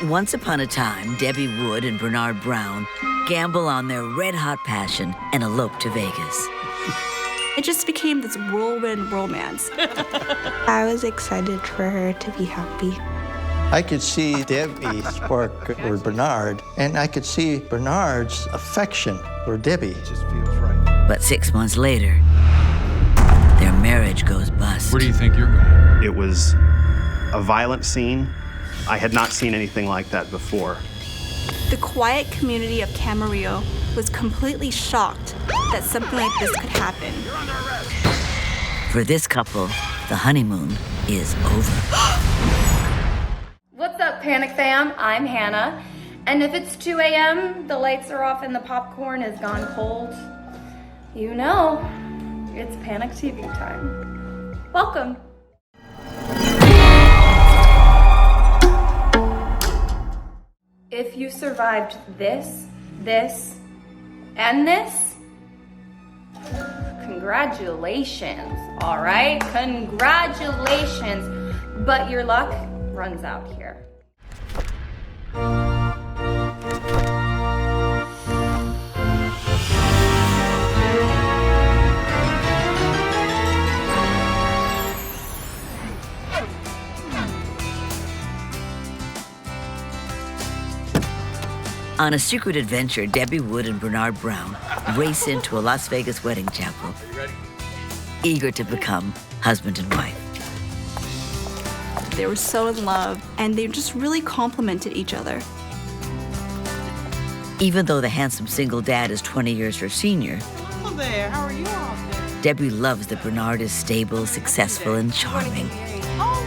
Once upon a time, Debbie Wood and Bernard Brown gamble on their red-hot passion and elope to Vegas. It just became this whirlwind romance. I was excited for her to be happy. I could see Debbie spark for Bernard, and I could see Bernard's affection for Debbie. It just feels right. But 6 months later, their marriage goes bust. Where do you think you're going? It was a violent scene. I had not seen anything like that before. The quiet community of Camarillo was completely shocked that something like this could happen. For this couple, the honeymoon is over. What's up, Panic Fam? I'm Hannah. And if it's 2 a.m., the lights are off and the popcorn has gone cold, you know, it's Panic TV time. Welcome. If you survived this, and this, congratulations, all right? Congratulations. But your luck runs out here. On a secret adventure, Debbie Wood and Bernard Brown race into a Las Vegas wedding chapel, eager to become husband and wife. They were so in love, and they just really complimented each other. Even though the handsome single dad is 20 years her senior, Hello there, how are you all there? Debbie loves that Bernard is stable, successful, and charming. Oh,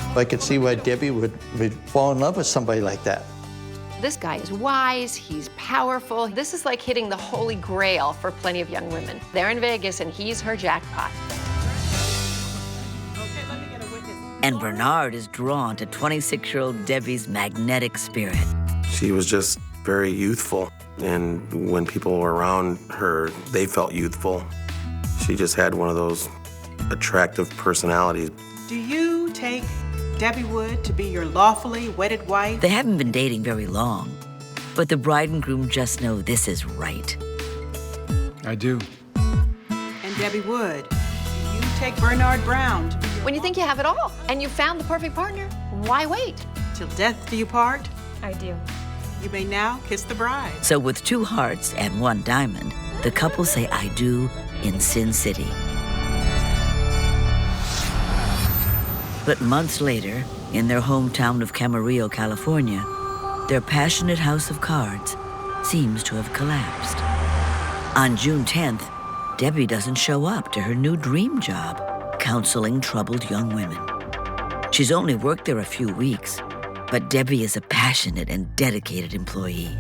wonderful. I could see why Debbie would fall in love with somebody like that. This guy is wise, he's powerful. This is like hitting the holy grail for plenty of young women. They're in Vegas and he's her jackpot. Okay, let me get a witness. And Bernard is drawn to 26-year-old Debbie's magnetic spirit. She was just very youthful, and when people were around her, they felt youthful. She just had one of those attractive personalities. Do you take Debbie Wood to be your lawfully wedded wife? They haven't been dating very long, but the bride and groom just know this is right. I do. And Debbie Wood, do you take Bernard Brown to be your When you think you have it all and you found the perfect partner, why wait? till death do you part? I do. You may now kiss the bride. So with 2 hearts and 1 diamond, the couple say I do in Sin City. But months later, in their hometown of Camarillo, California, their passionate house of cards seems to have collapsed. On June 10th, Debbie doesn't show up to her new dream job, counseling troubled young women. She's only worked there a few weeks, but Debbie is a passionate and dedicated employee.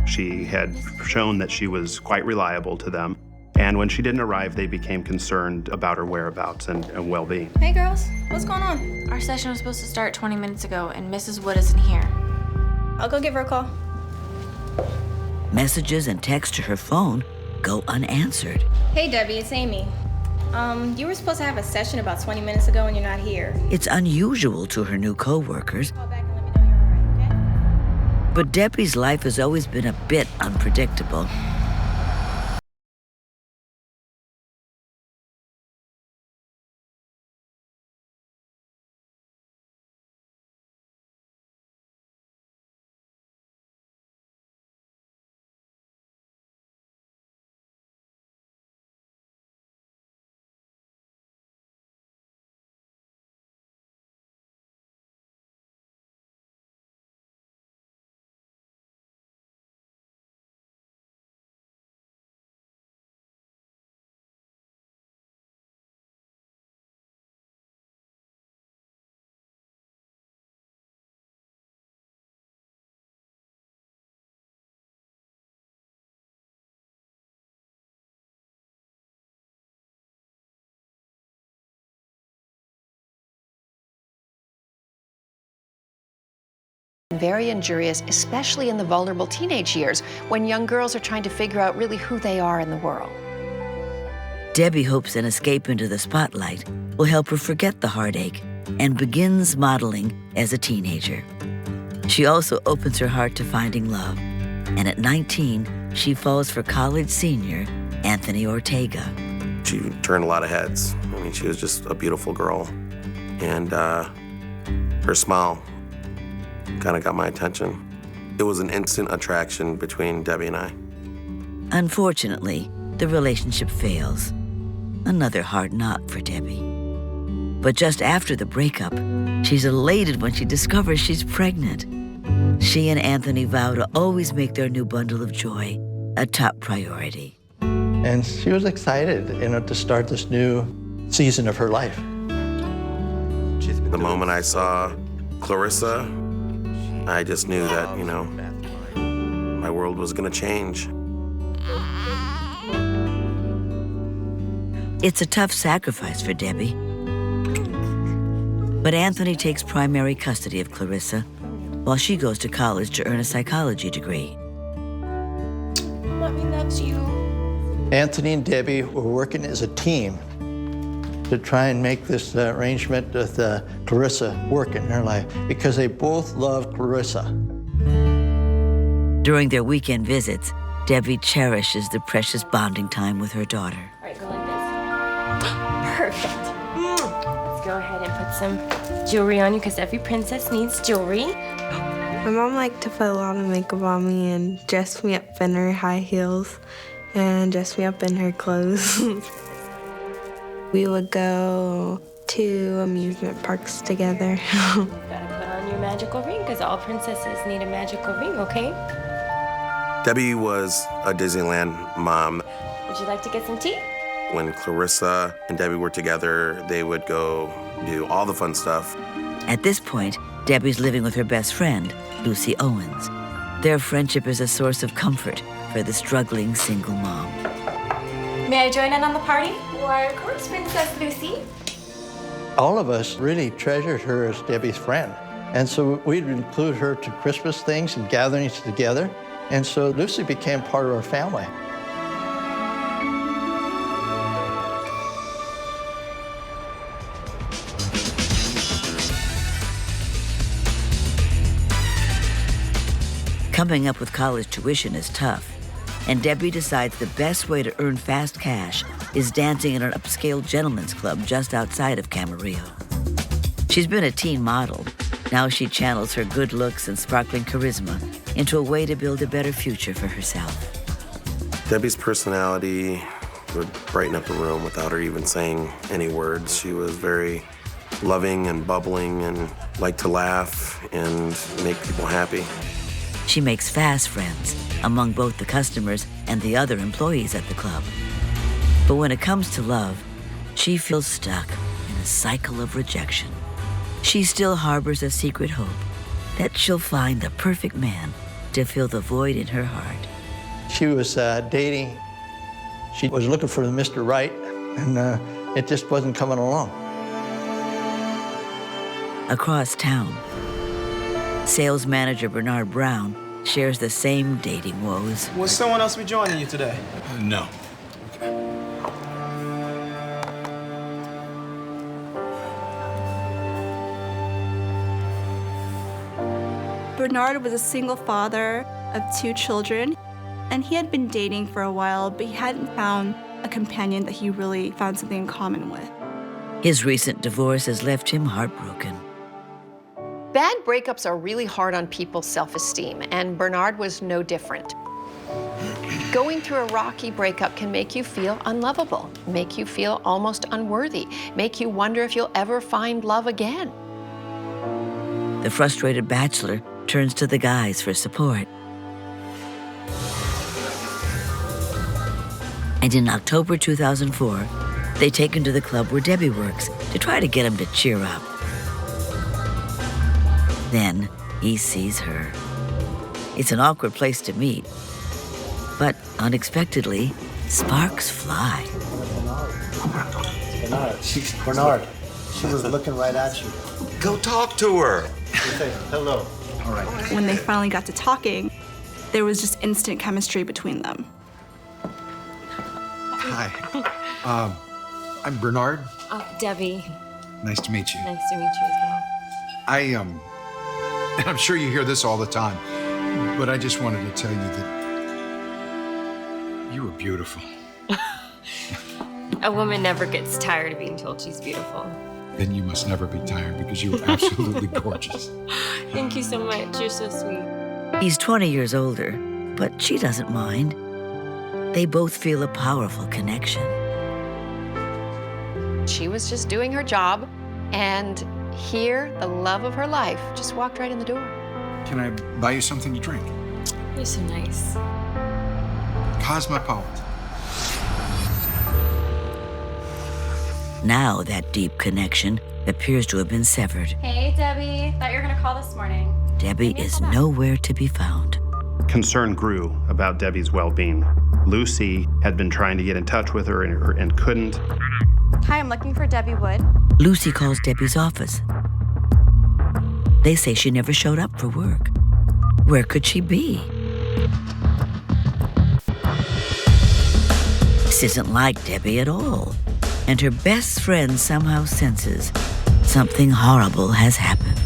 She had shown that she was quite reliable to them. And when she didn't arrive, they became concerned about her whereabouts and well-being. Hey girls, what's going on? Our session was supposed to start 20 minutes ago and Mrs. Wood isn't here. I'll go give her a call. Messages and texts to her phone go unanswered. Hey Debbie, it's Amy. You were supposed to have a session about 20 minutes ago and you're not here. It's unusual to her new co-workers, Call back and let me know you're all right, okay? but Debbie's life has always been a bit unpredictable. Very injurious, especially in the vulnerable teenage years, when young girls are trying to figure out really who they are in the world. Debbie hopes an escape into the spotlight will help her forget the heartache and begins modeling as a teenager. She also opens her heart to finding love, and at 19, she falls for college senior Anthony Ortega. She turned a lot of heads. I mean, she was just a beautiful girl, and her smile kind of got my attention. It was an instant attraction between Debbie and I. Unfortunately, the relationship fails. Another hard knock for Debbie. But just after the breakup, she's elated when she discovers she's pregnant. She and Anthony vow to always make their new bundle of joy a top priority. And she was excited, to start this new season of her life. The moment I saw Clarissa, I just knew that, my world was gonna change. It's a tough sacrifice for Debbie. But Anthony takes primary custody of Clarissa while she goes to college to earn a psychology degree. Mommy loves you. Anthony and Debbie were working as a team to try and make this arrangement with Clarissa work in her life because they both love Clarissa. During their weekend visits, Debbie cherishes the precious bonding time with her daughter. All right, go like this. Perfect. Let's go ahead and put some jewelry on you because every princess needs jewelry. My mom liked to put a lot of makeup on me and dress me up in her high heels and dress me up in her clothes. We would go to amusement parks together. You gotta put on your magical ring because all princesses need a magical ring, okay? Debbie was a Disneyland mom. Would you like to get some tea? When Clarissa and Debbie were together, they would go do all the fun stuff. At this point, Debbie's living with her best friend, Lucy Owens. Their friendship is a source of comfort for the struggling single mom. May I join in on the party? Why, of course, Princess Lucy. All of us really treasured her as Debbie's friend. And so we'd include her to Christmas things and gatherings together. And so Lucy became part of our family. Coming up with college tuition is tough, and Debbie decides the best way to earn fast cash is dancing in an upscale gentleman's club just outside of Camarillo. She's been a teen model. Now she channels her good looks and sparkling charisma into a way to build a better future for herself. Debbie's personality would brighten up a room without her even saying any words. She was very loving and bubbling and liked to laugh and make people happy. She makes fast friends among both the customers and the other employees at the club. But when it comes to love, she feels stuck in a cycle of rejection. She still harbors a secret hope that she'll find the perfect man to fill the void in her heart. She was dating. She was looking for the Mr. Right, and it just wasn't coming along. Across town, sales manager Bernard Brown shares the same dating woes. Will someone else be joining you today? No. Bernard was a single father of 2 children, and he had been dating for a while, but he hadn't found a companion that he really found something in common with. His recent divorce has left him heartbroken. Bad breakups are really hard on people's self-esteem, and Bernard was no different. Going through a rocky breakup can make you feel unlovable, make you feel almost unworthy, make you wonder if you'll ever find love again. The frustrated bachelor turns to the guys for support. And in October 2004, they take him to the club where Debbie works to try to get him to cheer up. Then he sees her. It's an awkward place to meet, but unexpectedly, sparks fly. Bernard, she was looking right at you. Go talk to her. Say hello. All right. When they finally got to talking, there was just instant chemistry between them. Hi. I'm Bernard. Debbie. Nice to meet you. Nice to meet you as well. I'm sure you hear this all the time, but I just wanted to tell you that you were beautiful. A woman never gets tired of being told she's beautiful. Then you must never be tired because you were absolutely gorgeous. Thank you so much. You're so sweet. He's 20 years older, but she doesn't mind. They both feel a powerful connection. She was just doing her job, and here, the love of her life just walked right in the door. Can I buy you something to drink? You're so nice. Cosmopolitan. Now that deep connection appears to have been severed. Hey, Debbie. Thought you were gonna call this morning. Debbie is nowhere to be found. Concern grew about Debbie's well-being. Lucy had been trying to get in touch with her and couldn't. Hi, I'm looking for Debbie Wood. Lucy calls Debbie's office. They say she never showed up for work. Where could she be? This isn't like Debbie at all. And her best friend somehow senses something horrible has happened.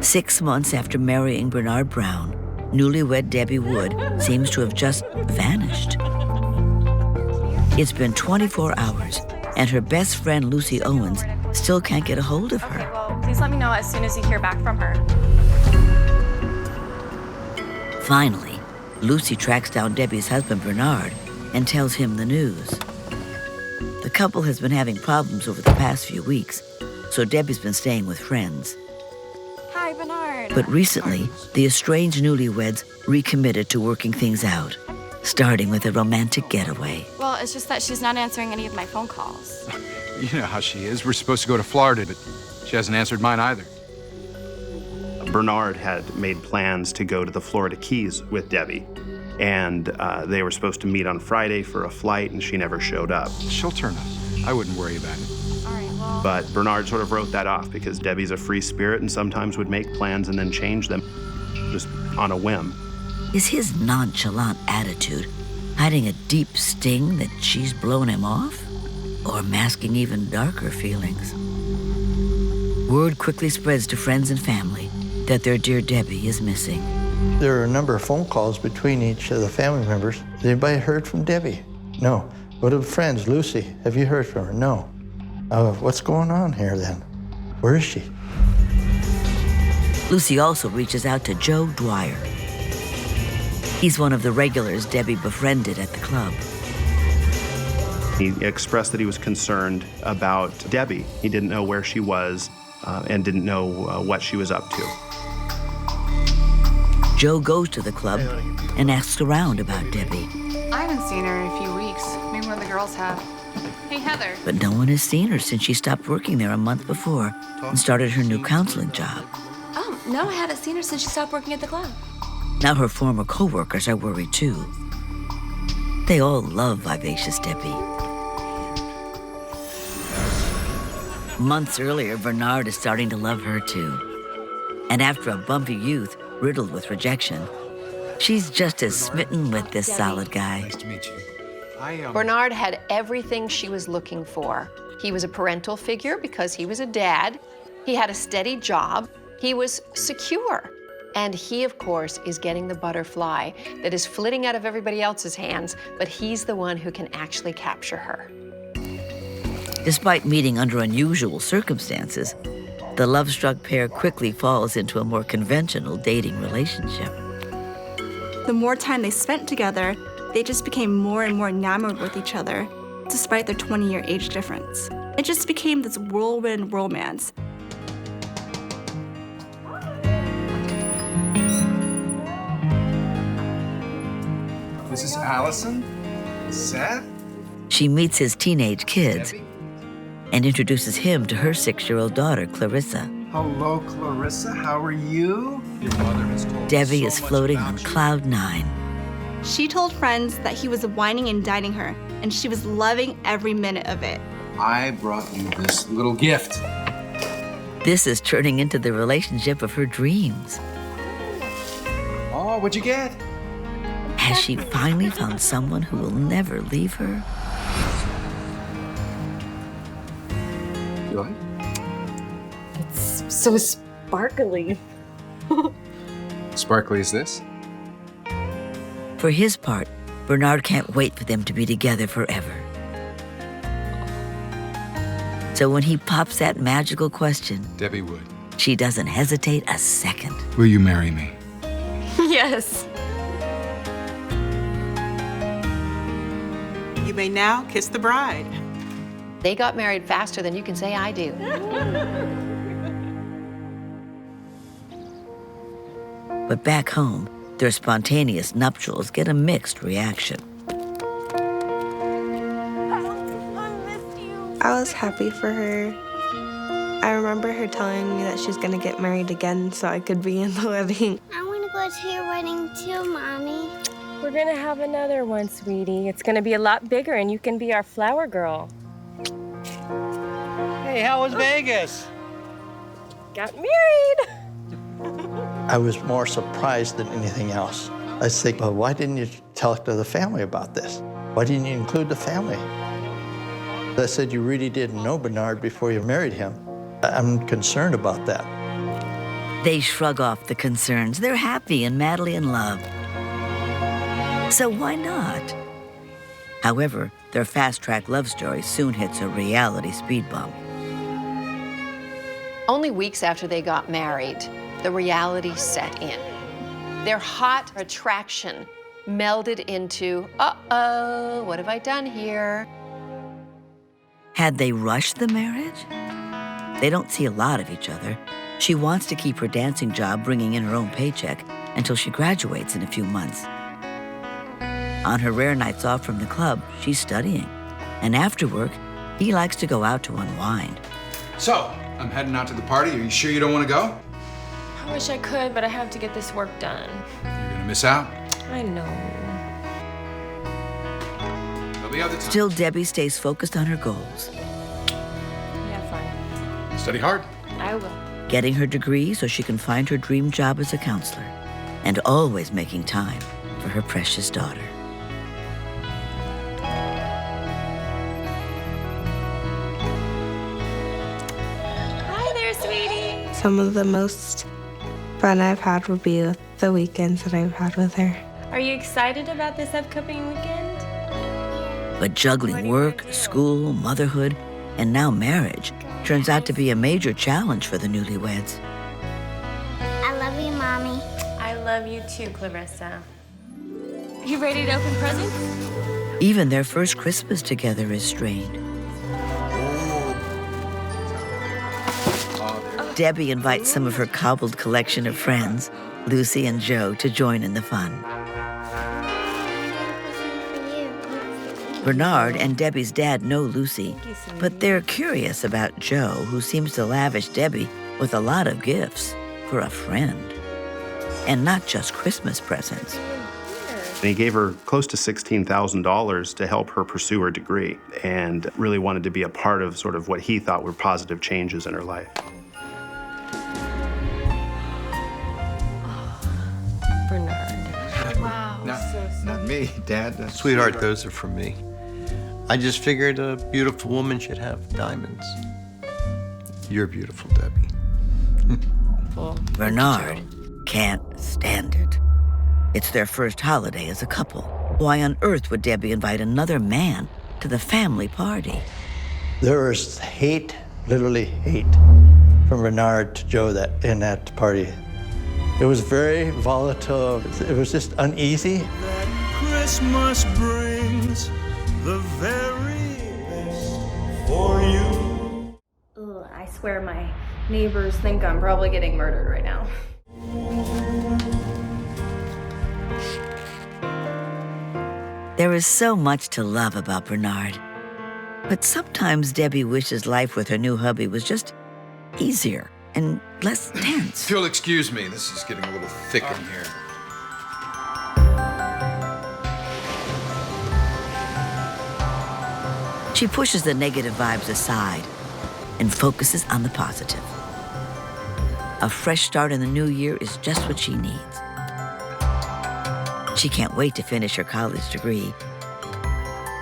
6 months after marrying Bernard Brown, newlywed Debbie Wood seems to have just vanished. It's been 24 hours, and her best friend Lucy Owens still can't get a hold of her. Okay, well, please let me know as soon as you hear back from her. Finally, Lucy tracks down Debbie's husband Bernard and tells him the news. The couple has been having problems over the past few weeks, so Debbie's been staying with friends. Hi, Bernard. But recently, the estranged newlyweds recommitted to working things out, starting with a romantic getaway. Well, it's just that she's not answering any of my phone calls. You know how she is. We're supposed to go to Florida, but she hasn't answered mine either. Bernard had made plans to go to the Florida Keys with Debbie, and they were supposed to meet on Friday for a flight, and she never showed up. She'll turn up. I wouldn't worry about it. All right, well... But Bernard sort of wrote that off because Debbie's a free spirit and sometimes would make plans and then change them just on a whim. Is his nonchalant attitude hiding a deep sting that she's blown him off? Or masking even darker feelings? Word quickly spreads to friends and family that their dear Debbie is missing. There are a number of phone calls between each of the family members. Has anybody heard from Debbie? No. What about friends? Lucy, have you heard from her? No. What's going on here then? Where is she? Lucy also reaches out to Joe Dwyer. He's one of the regulars Debbie befriended at the club. He expressed that he was concerned about Debbie. He didn't know where she was and didn't know what she was up to. Joe goes to the club and asks around about Debbie. I haven't seen her in a few weeks. Maybe one of the girls have. Hey, Heather. But no one has seen her since she stopped working there a month before and started her new counseling job. Oh, no, I haven't seen her since she stopped working at the club. Now her former co-workers are worried too. They all love vivacious Debbie. Months earlier, Bernard is starting to love her too. And after a bumpy youth riddled with rejection, she's just as smitten with this solid guy. Nice to meet you. Bernard had everything she was looking for. He was a parental figure because he was a dad. He had a steady job. He was secure. And he, of course, is getting the butterfly that is flitting out of everybody else's hands, but he's the one who can actually capture her. Despite meeting under unusual circumstances, the love-struck pair quickly falls into a more conventional dating relationship. The more time they spent together, they just became more and more enamored with each other, despite their 20-year age difference. It just became this whirlwind romance. This is Allison. Seth. She meets his teenage kids and introduces him to her 6-year-old daughter, Clarissa. Hello, Clarissa. How are you? Your mother has told Debbie so is much floating about on you. cloud 9. She told friends that he was whining and dining her, and she was loving every minute of it. I brought you this little gift. This is turning into the relationship of her dreams. Oh, what'd you get? Has she finally found someone who will never leave her? Go ahead. It's so sparkly. Sparkly as this? For his part, Bernard can't wait for them to be together forever. So when he pops that magical question, Debbie Wood, she doesn't hesitate a second. will you marry me? Yes. You may now kiss the bride. They got married faster than you can say I do. But back home, their spontaneous nuptials get a mixed reaction. I was happy for her. I remember her telling me that she's gonna get married again so I could be in the wedding. I want to go to your wedding too, Mommy. We're gonna have another one, sweetie. It's gonna be a lot bigger and you can be our flower girl. Hey, how was Vegas? Got married. I was more surprised than anything else. I think, well, why didn't you tell to the family about this? Why didn't you include the family? I said, you really didn't know Bernard before you married him. I'm concerned about that. They shrug off the concerns. They're happy and madly in love. So why not? However, their fast-track love story soon hits a reality speed bump. Only weeks after they got married, the reality set in. Their hot attraction melded into, uh-oh, what have I done here? Had they rushed the marriage? They don't see a lot of each other. She wants to keep her dancing job bringing in her own paycheck until she graduates in a few months. On her rare nights off from the club, she's studying. And after work, he likes to go out to unwind. So, I'm heading out to the party. Are you sure you don't want to go? I wish I could, but I have to get this work done. You're gonna miss out. I know. There'll be other times. Still, Debbie stays focused on her goals. Yeah, fine. Study hard. I will. Getting her degree so she can find her dream job as a counselor. And always making time for her precious daughter. Hi there, sweetie. Some of the most fun I've had would be the weekends that I've had with her. Are you excited about this upcoming weekend? But juggling work, school, motherhood, and now marriage turns out to be a major challenge for the newlyweds. I love you, Mommy. I love you too, Clarissa. You ready to open presents? Even their first Christmas together is strained. Debbie invites some of her cobbled collection of friends, Lucy and Joe, to join in the fun. Bernard and Debbie's dad know Lucy, but they're curious about Joe, who seems to lavish Debbie with a lot of gifts for a friend. And not just Christmas presents. And he gave her close to $16,000 to help her pursue her degree and really wanted to be a part of sort of what he thought were positive changes in her life. Bernard. Wow. Not me, Dad. Sweetheart, those are from me. I just figured a beautiful woman should have diamonds. You're beautiful, Debbie. Bernard can't stand it. It's their first holiday as a couple. Why on earth would Debbie invite another man to the family party? There was hate, literally hate, from Bernard to Joe in that party. It was very volatile. It was just uneasy. That Christmas brings the very best for you. Ugh, I swear my neighbors think I'm probably getting murdered right now. There is so much to love about Bernard. But sometimes Debbie wishes life with her new hubby was just easier and less tense. If you'll excuse me, this is getting a little thick in here. She pushes the negative vibes aside and focuses on the positive. A fresh start in the new year is just what she needs. She can't wait to finish her college degree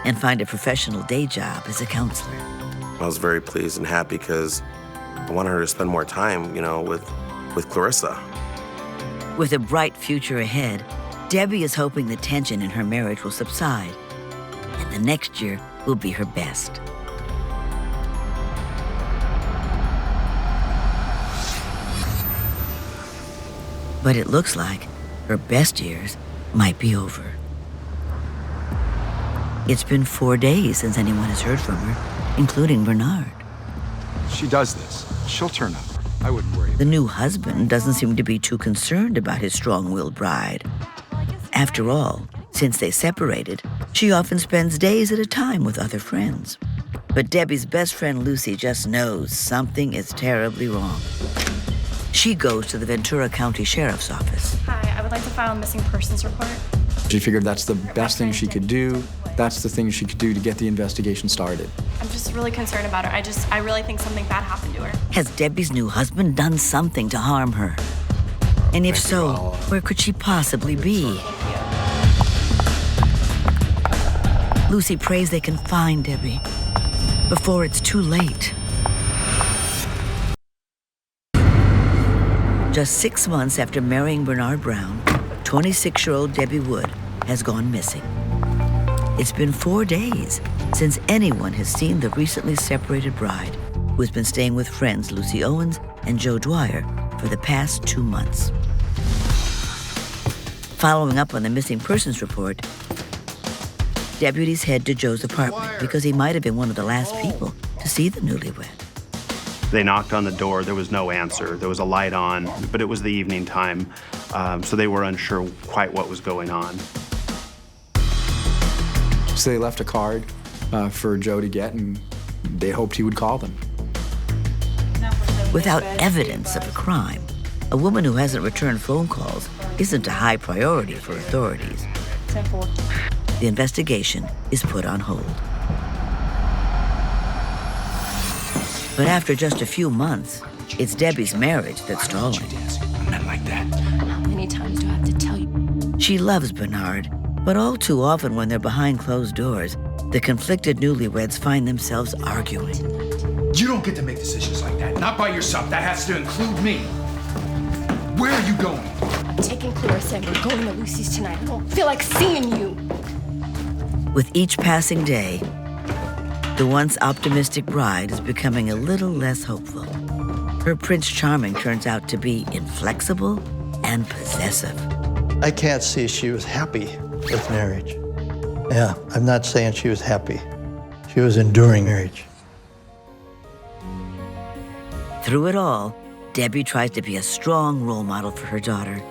and find a professional day job as a counselor. I was very pleased and happy because I wanted her to spend more time, with Clarissa. With a bright future ahead, Debbie is hoping the tension in her marriage will subside, and the next year will be her best. But it looks like her best years might be over. It's been 4 days since anyone has heard from her, including Bernard. She does this. She'll turn up. I wouldn't worry. The new husband doesn't seem to be too concerned about his strong-willed bride. After all, since they separated, she often spends days at a time with other friends. But Debbie's best friend Lucy just knows something is terribly wrong. She goes to the Ventura County Sheriff's Office. Hi, I would like to file a missing persons report. She figured that's the best thing she could do. That's the thing she could do to get the investigation started. I'm just really concerned about her. I really think something bad happened to her. Has Debbie's new husband done something to harm her? And if so, where could she possibly be? Lucy prays they can find Debbie before it's too late. Just 6 months after marrying Bernard Brown, 26-year-old Debbie Wood has gone missing. It's been 4 days since anyone has seen the recently separated bride, who has been staying with friends Lucy Owens and Joe Dwyer for the past 2 months. Following up on the missing persons report, deputies head to Joe's apartment because he might have been one of the last people to see the newlywed. They knocked on the door. There was no answer. There was a light on, but it was the evening time, so they were unsure quite what was going on. So they left a card for Joe to get, and they hoped he would call them. Without evidence of a crime, a woman who hasn't returned phone calls isn't a high priority for authorities. Simple. The investigation is put on hold. But after just a few months, it's Debbie's marriage that's stalling. I'm not like that. How many times do I have to tell you? She loves Bernard, but all too often when they're behind closed doors, the conflicted newlyweds find themselves arguing. You don't get to make decisions like that. Not by yourself. That has to include me. Where are you going? I'm taking Clarissa and we're going to Lucy's tonight. I don't feel like seeing you. With each passing day, the once optimistic bride is becoming a little less hopeful. Her Prince Charming turns out to be inflexible and possessive. I can't see she was happy with marriage. Yeah, I'm not saying she was happy. She was enduring marriage. Through it all, Debbie tries to be a strong role model for her daughter.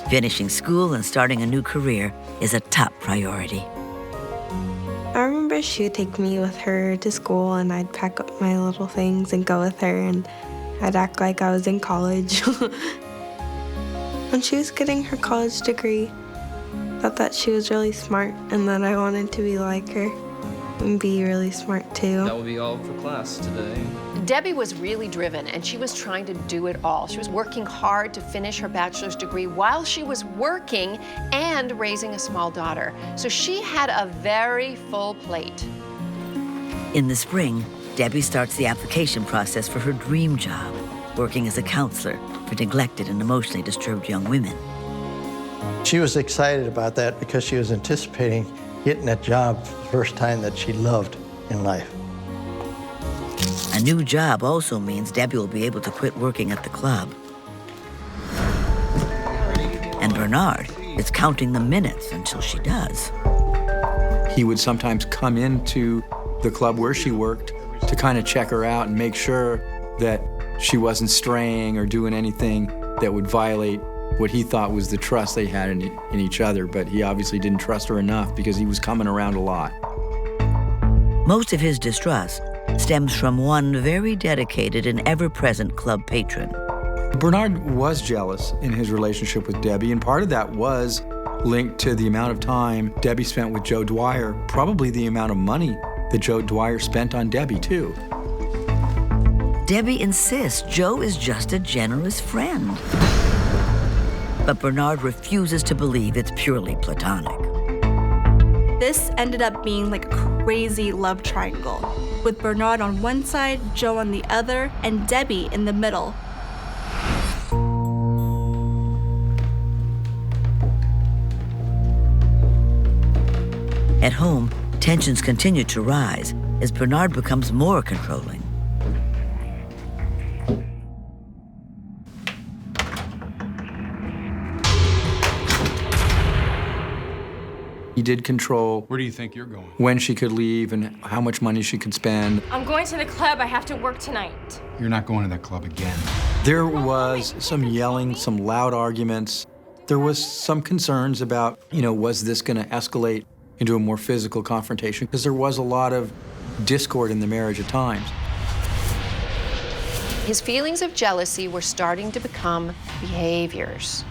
Finishing school and starting a new career is a top priority. I remember she would take me with her to school, and I'd pack up my little things and go with her, and I'd act like I was in college. When she was getting her college degree, I thought that she was really smart and that I wanted to be like her and be really smart too. That will be all for class today. Debbie was really driven, and she was trying to do it all. She was working hard to finish her bachelor's degree while she was working and raising a small daughter. So she had a very full plate. In the spring, Debbie starts the application process for her dream job, working as a counselor for neglected and emotionally disturbed young women. She was excited about that because she was anticipating getting that job the first time that she loved in life. A new job also means Debbie will be able to quit working at the club. And Bernard is counting the minutes until she does. He would sometimes come into the club where she worked to kind of check her out and make sure that she wasn't straying or doing anything that would violate what he thought was the trust they had in each other, but he obviously didn't trust her enough because he was coming around a lot. Most of his distrust stems from one very dedicated and ever-present club patron. Bernard was jealous in his relationship with Debbie, and part of that was linked to the amount of time Debbie spent with Joe Dwyer, probably the amount of money that Joe Dwyer spent on Debbie, too. Debbie insists Joe is just a generous friend. But Bernard refuses to believe it's purely platonic. This ended up being like a crazy love triangle, with Bernard on one side, Joe on the other, and Debbie in the middle. At home, tensions continue to rise as Bernard becomes more controlling. He did control Where do you think you're going? when she could leave and how much money she could spend. I'm going to the club. I have to work tonight. You're not going to that club again. There was some yelling, some loud arguments. There was some concerns about, was this going to escalate into a more physical confrontation? Because there was a lot of discord in the marriage at times. His feelings of jealousy were starting to become behaviors.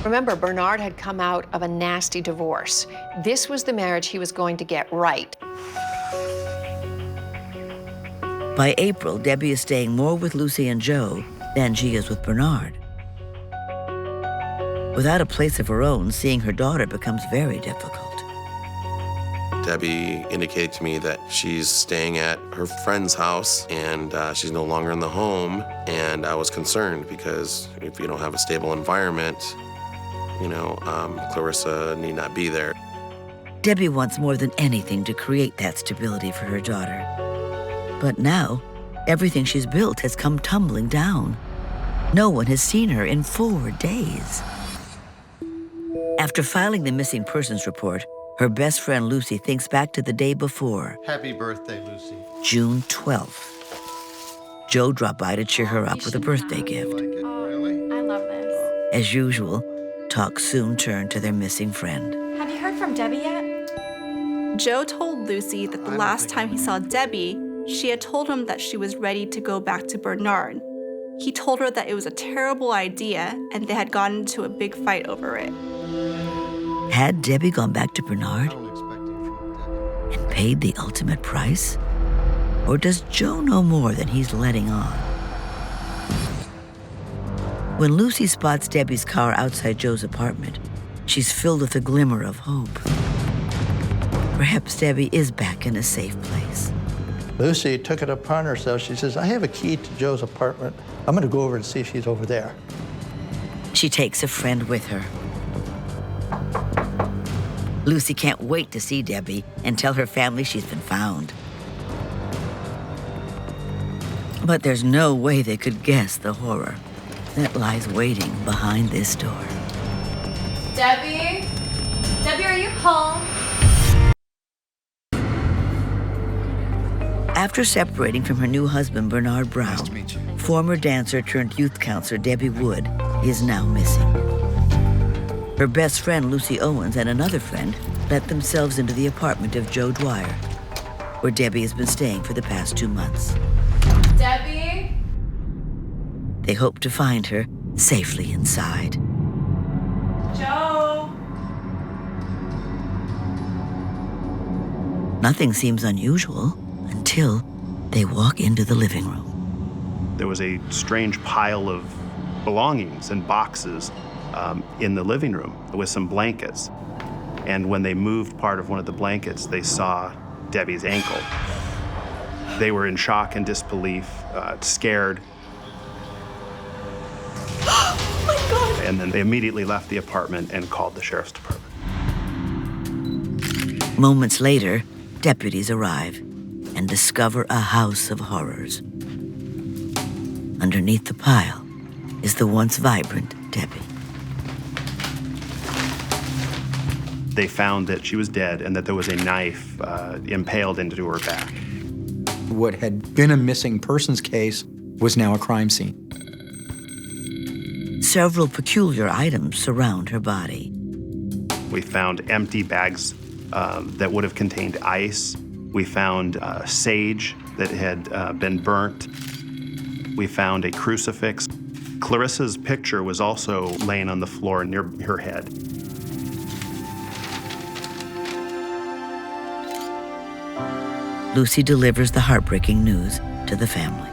Remember, Bernard had come out of a nasty divorce. This was the marriage he was going to get right. By April, Debbie is staying more with Lucy and Joe than she is with Bernard. Without a place of her own, seeing her daughter becomes very difficult. Debbie indicated to me that she's staying at her friend's house and she's no longer in the home. And I was concerned because if you don't have a stable environment, Clarissa need not be there. Debbie wants more than anything to create that stability for her daughter. But now, everything she's built has come tumbling down. No one has seen her in 4 days. After filing the missing persons report, her best friend Lucy thinks back to the day before. Happy birthday, Lucy. June 12th. Joe dropped by to cheer her up with a birthday gift. I love this. As usual, talk soon turned to their missing friend. Have you heard from Debbie yet? Joe told Lucy that the last time he saw Debbie, she had told him that she was ready to go back to Bernard. He told her that it was a terrible idea and they had gotten into a big fight over it. Had Debbie gone back to Bernard and paid the ultimate price? Or does Joe know more than he's letting on? When Lucy spots Debbie's car outside Joe's apartment, she's filled with a glimmer of hope. Perhaps Debbie is back in a safe place. Lucy took it upon herself. She says, I have a key to Joe's apartment. I'm going to go over and see if she's over there. She takes a friend with her. Lucy can't wait to see Debbie and tell her family she's been found. But there's no way they could guess the horror that lies waiting behind this door. Debbie? Debbie, are you home? After separating from her new husband, Bernard Brown, Nice to meet you. former dancer turned youth counselor Debbie Wood is now missing. Her best friend, Lucy Owens, and another friend let themselves into the apartment of Joe Dwyer, where Debbie has been staying for the past 2 months. Debbie? They hope to find her safely inside. Joe? Nothing seems unusual until they walk into the living room. There was a strange pile of belongings and boxes in the living room with some blankets. And when they moved part of one of the blankets, they saw Debbie's ankle. They were in shock and disbelief, scared. Oh my God! And then they immediately left the apartment and called the sheriff's department. Moments later, deputies arrive and discover a house of horrors. Underneath the pile is the once vibrant Debbie. They found that she was dead and that there was a knife impaled into her back. What had been a missing persons case was now a crime scene. Several peculiar items surround her body. We found empty bags that would have contained ice. We found sage that had been burnt. We found a crucifix. Clarissa's picture was also laying on the floor near her head. Lucy delivers the heartbreaking news to the family.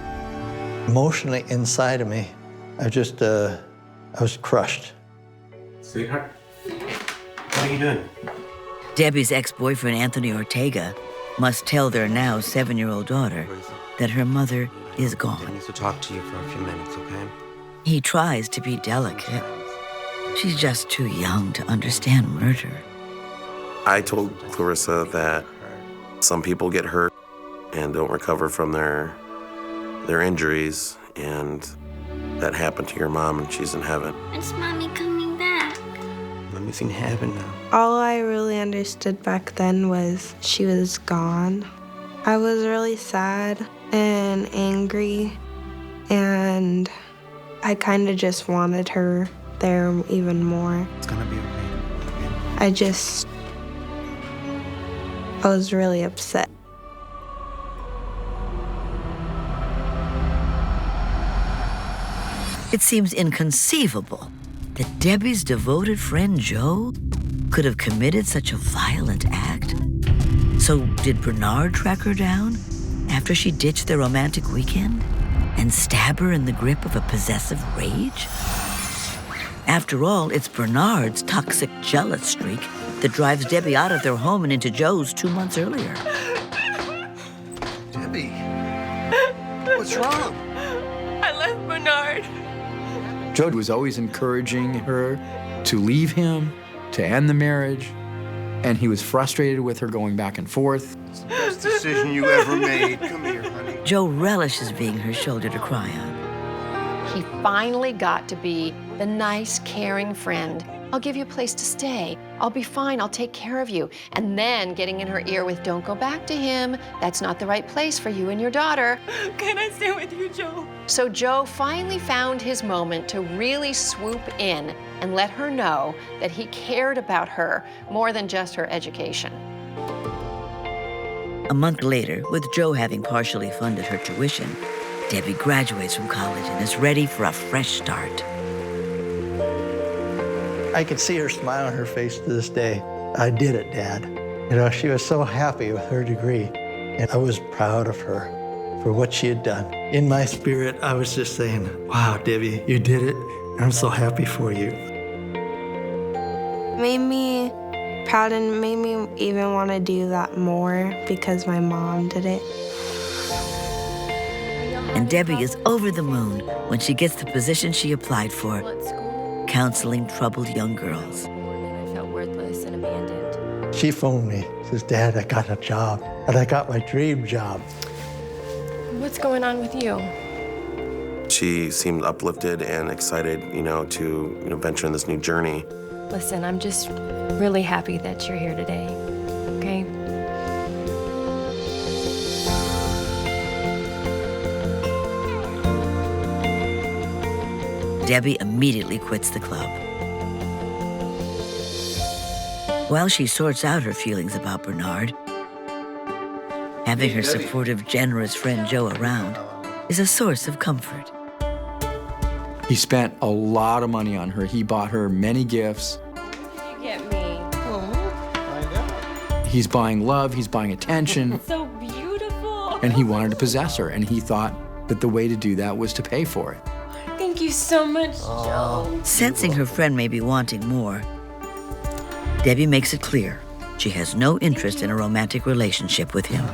Emotionally inside of me, I was crushed. Sweetheart, what are you doing? Debbie's ex-boyfriend, Anthony Ortega, must tell their now 7-year-old daughter that her mother is gone. I need to talk to you for a few minutes, okay? He tries to be delicate. She's just too young to understand murder. I told Clarissa that some people get hurt and don't recover from their injuries, and that happened to your mom, and she's in heaven. When's Mommy coming back? Mommy's in heaven now. All I really understood back then was she was gone. I was really sad and angry, and I kind of just wanted her there even more. It's gonna be okay. I was really upset. It seems inconceivable that Debbie's devoted friend Joe could have committed such a violent act. So did Bernard track her down after she ditched their romantic weekend and stab her in the grip of a possessive rage? After all, it's Bernard's toxic jealous streak that drives Debbie out of their home and into Joe's 2 months earlier. Debbie, what's wrong? I left Bernard. Joe was always encouraging her to leave him, to end the marriage, and he was frustrated with her going back and forth. It's the best decision you ever made. Come here, honey. Joe relishes being her shoulder to cry on. He finally got to be the nice, caring friend. I'll give you a place to stay. I'll be fine. I'll take care of you. And then getting in her ear with, don't go back to him. That's not the right place for you and your daughter. Can I stay with you, Joe? So Joe finally found his moment to really swoop in and let her know that he cared about her more than just her education. A month later, with Joe having partially funded her tuition, Debbie graduates from college and is ready for a fresh start. I could see her smile on her face to this day. I did it, Dad. You know, she was so happy with her degree, and I was proud of her for what she had done. In my spirit, I was just saying, wow, Debbie, you did it, and I'm so happy for you. Made me proud and made me even want to do that more because my mom did it. And Debbie is over the moon when she gets the position she applied for, counseling troubled young girls. I felt worthless and abandoned. She phoned me, says, Dad, I got a job, and I got my dream job. What's going on with you? She seemed uplifted and excited, to venture in this new journey. Listen, I'm just really happy that you're here today, okay? Debbie immediately quits the club. While she sorts out her feelings about Bernard, having her supportive, generous friend Joe around is a source of comfort. He spent a lot of money on her. He bought her many gifts. You get me. He's buying love, he's buying attention. So beautiful. And he wanted to possess her, and he thought that the way to do that was to pay for it. Thank you so much, Joe. Sensing her friend may be wanting more, Debbie makes it clear she has no interest in a romantic relationship with him.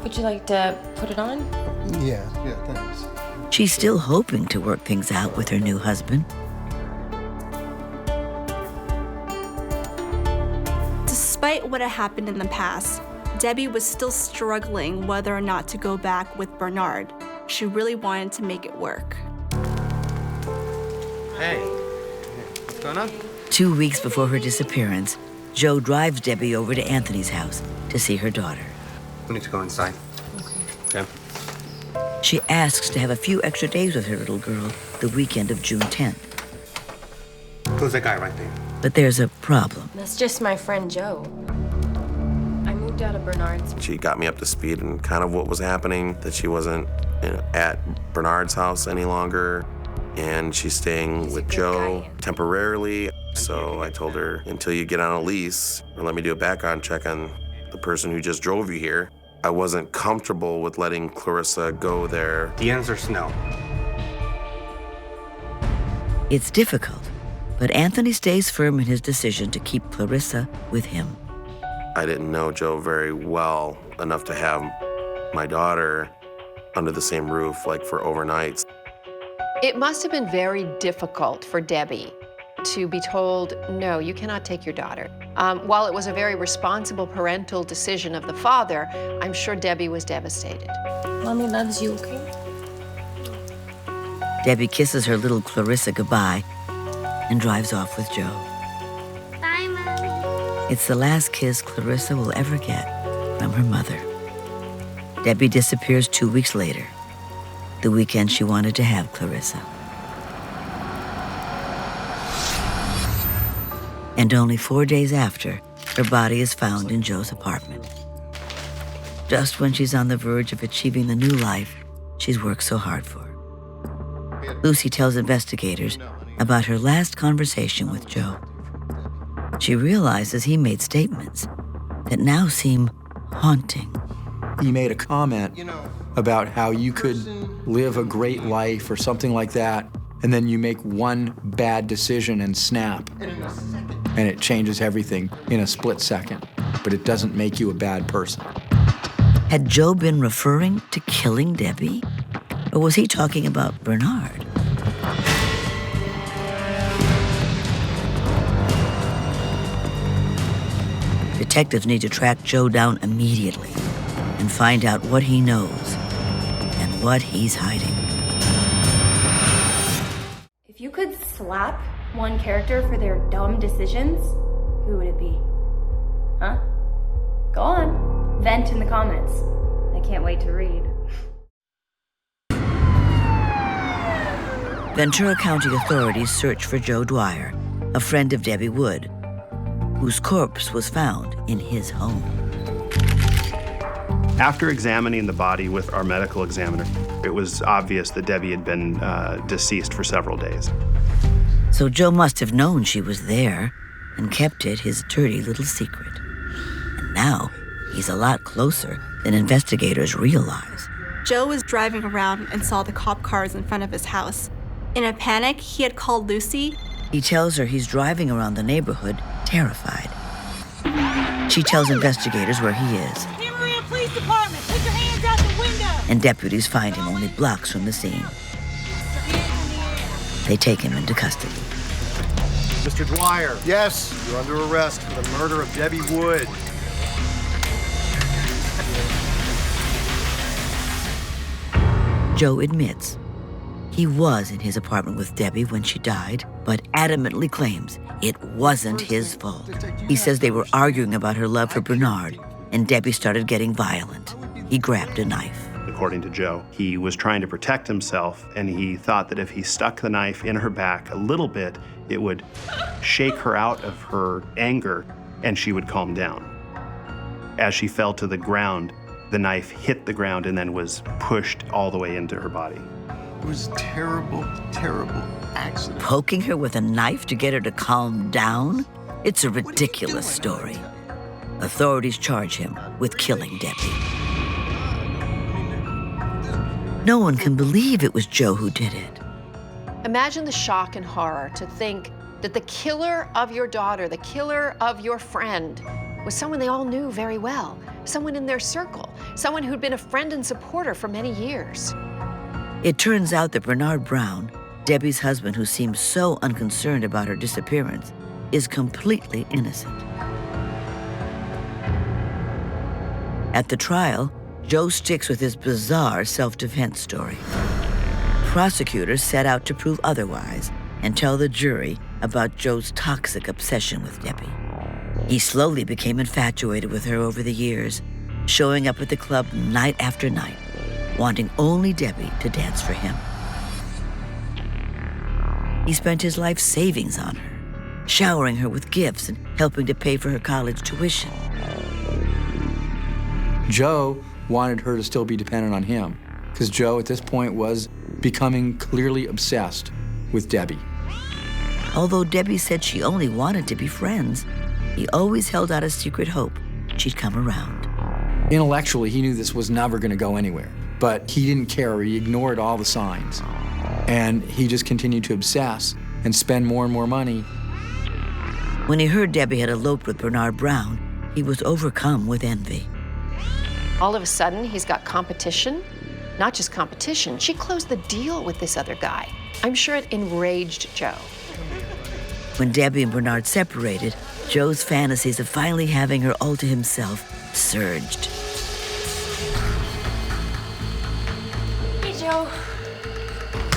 Would you like to put it on? Yeah, thanks. She's still hoping to work things out with her new husband. Despite what had happened in the past, Debbie was still struggling whether or not to go back with Bernard. She really wanted to make it work. Hey, what's going on? 2 weeks before her disappearance, Joe drives Debbie over to Anthony's house to see her daughter. We need to go inside. Okay. She asks to have a few extra days with her little girl the weekend of June 10th. Who's that guy right there? But there's a problem. That's just my friend Joe. I moved out of Bernard's. She got me up to speed and kind of what was happening, that she wasn't at Bernard's house any longer, and she's staying with Joe temporarily. So I told her, until you get on a lease, or let me do a background check on the person who just drove you here. I wasn't comfortable with letting Clarissa go there. The answer's no. It's difficult, But Anthony stays firm in his decision to keep Clarissa with him. I didn't know Joe very well enough to have my daughter under the same roof, like for overnights. It must have been very difficult for Debbie to be told, no, you cannot take your daughter. While it was a very responsible parental decision of the father, I'm sure Debbie was devastated. Mommy loves you, okay? Debbie kisses her little Clarissa goodbye and drives off with Joe. Bye, Mommy. It's the last kiss Clarissa will ever get from her mother. Debbie disappears 2 weeks later, the weekend she wanted to have Clarissa. And only 4 days after, her body is found in Joe's apartment. Just when she's on the verge of achieving the new life she's worked so hard for. Lucy tells investigators about her last conversation with Joe. She realizes he made statements that now seem haunting. He made a comment about how you could live a great life or something like that, and then you make one bad decision and snap. And it changes everything in a split second, but it doesn't make you a bad person. Had Joe been referring to killing Debbie? Or was he talking about Bernard? Detectives need to track Joe down immediately and find out what he knows and what he's hiding. If you could slap one character for their dumb decisions, who would it be? Huh? Go on. Vent in the comments. I can't wait to read. Ventura County authorities search for Joe Dwyer, a friend of Debbie Wood, whose corpse was found in his home. After examining the body with our medical examiner, it was obvious that Debbie had been deceased for several days. So Joe must have known she was there and kept it his dirty little secret. And now he's a lot closer than investigators realize. Joe was driving around and saw the cop cars in front of his house. In a panic, he had called Lucy. He tells her he's driving around the neighborhood, terrified. She tells investigators where he is. 𝐀𝐟𝐭𝐞𝐫 Police Department, put your hands out the window. And deputies find him only blocks from the scene. They take him into custody. Mr. Dwyer. Yes? You're under arrest for the murder of Debbie Wood. Joe admits he was in his apartment with Debbie when she died, but adamantly claims it wasn't his fault. He says they were arguing about her love for Bernard, and Debbie started getting violent. He grabbed a knife. According to Joe, he was trying to protect himself, and he thought that if he stuck the knife in her back a little bit, it would shake her out of her anger, and she would calm down. As she fell to the ground, the knife hit the ground and then was pushed all the way into her body. It was a terrible, terrible accident. Poking her with a knife to get her to calm down? It's a ridiculous story. Authorities charge him with killing Debbie. No one can believe it was Joe who did it. Imagine the shock and horror to think that the killer of your daughter, the killer of your friend, was someone they all knew very well, someone in their circle, someone who'd been a friend and supporter for many years. It turns out that Bernard Brown, Debbie's husband who seems so unconcerned about her disappearance, is completely innocent. At the trial, Joe sticks with his bizarre self-defense story. Prosecutors set out to prove otherwise and tell the jury about Joe's toxic obsession with Debbie. He slowly became infatuated with her over the years, showing up at the club night after night, wanting only Debbie to dance for him. He spent his life savings on her, showering her with gifts and helping to pay for her college tuition. Joe wanted her to still be dependent on him, because Joe at this point was becoming clearly obsessed with Debbie. Although Debbie said she only wanted to be friends, he always held out a secret hope she'd come around. Intellectually, he knew this was never going to go anywhere, but he didn't care. He ignored all the signs. And he just continued to obsess and spend more and more money. When he heard Debbie had eloped with Bernard Brown, he was overcome with envy. All of a sudden, he's got competition. Not just competition, she closed the deal with this other guy. I'm sure it enraged Joe. When Debbie and Bernard separated, Joe's fantasies of finally having her all to himself surged. Hey, Joe.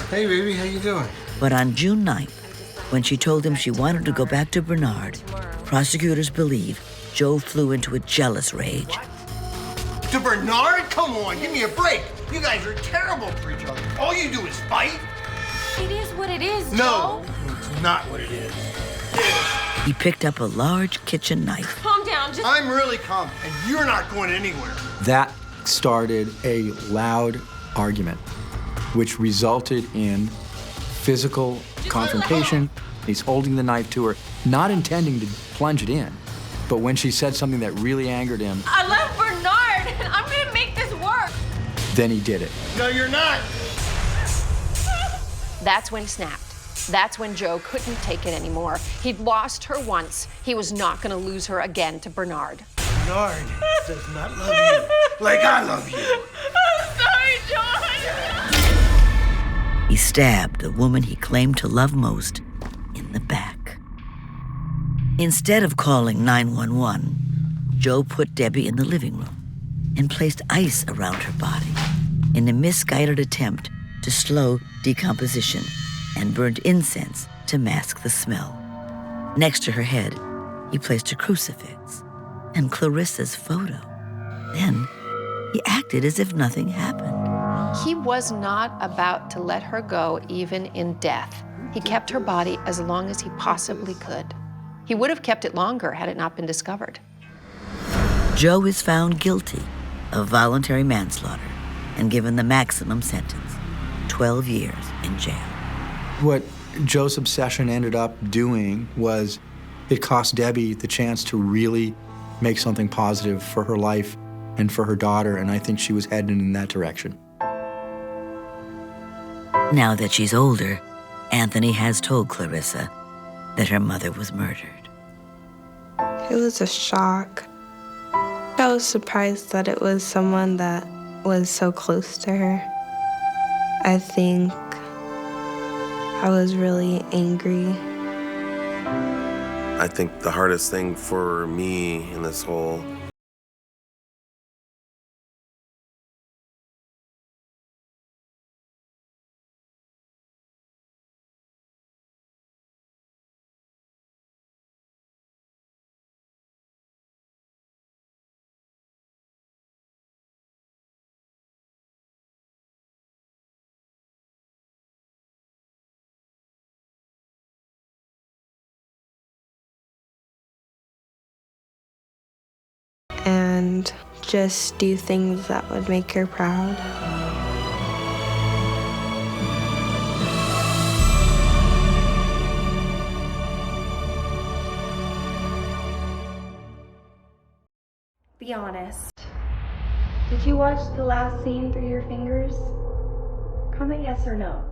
Hey, baby, how you doing? But on June 9th, when she told him she wanted to go back to Bernard, prosecutors believe Joe flew into a jealous rage. To Bernard? Come on, give me a break. You guys are terrible for each other. All you do is fight. It is what it is, No, Joe. it's not what it is. He picked up a large kitchen knife. Calm down, just... I'm really calm, and you're not going anywhere. That started a loud argument, which resulted in physical confrontation. He's holding the knife to her, not intending to plunge it in. But when she said something that really angered him, I love Bernard, and I'm gonna make this work. then he did it. No, you're not. That's when he snapped. That's when Joe couldn't take it anymore. He'd lost her once. He was not gonna lose her again to Bernard. Bernard does not love you like I love you. I'm sorry, John. He stabbed the woman he claimed to love most in the back. Instead of calling 911, Joe put Debbie in the living room and placed ice around her body in a misguided attempt to slow decomposition and burned incense to mask the smell. Next to her head, he placed a crucifix and Clarissa's photo. Then he acted as if nothing happened. He was not about to let her go even in death. He kept her body as long as he possibly could. He would have kept it longer had it not been discovered. Joe is found guilty of voluntary manslaughter and given the maximum sentence, 12 years in jail. What Joe's obsession ended up doing was it cost Debbie the chance to really make something positive for her life and for her daughter, and I think she was headed in that direction. Now that she's older, Anthony has told Clarissa that her mother was murdered. It was a shock. I was surprised that it was someone that was so close to her. I think I was really angry. I think the hardest thing for me in this whole and just do things that would make her proud. Be honest. Did you watch the last scene through your fingers? Comment yes or no.